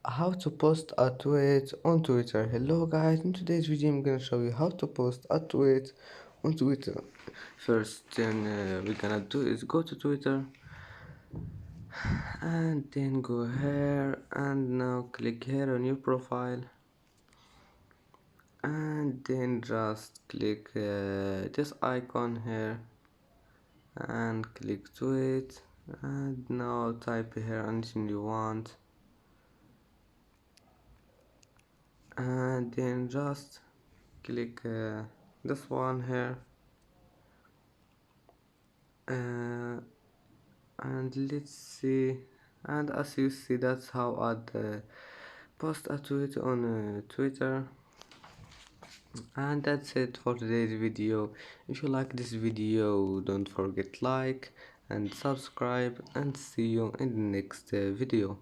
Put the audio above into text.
how to post a tweet on Twitter. Hello guys, in today's video I'm gonna show you how to post a tweet on Twitter. First thing we're gonna do is go to Twitter and then go here and now click here on your profile and then just click this icon here and click tweet and now type here anything you want and then just click this one here uh, and let's see, and as you see that's how I'd post a tweet on Twitter. And that's it for today's video. If you like this video, don't forget like and subscribe, and see you in the next video.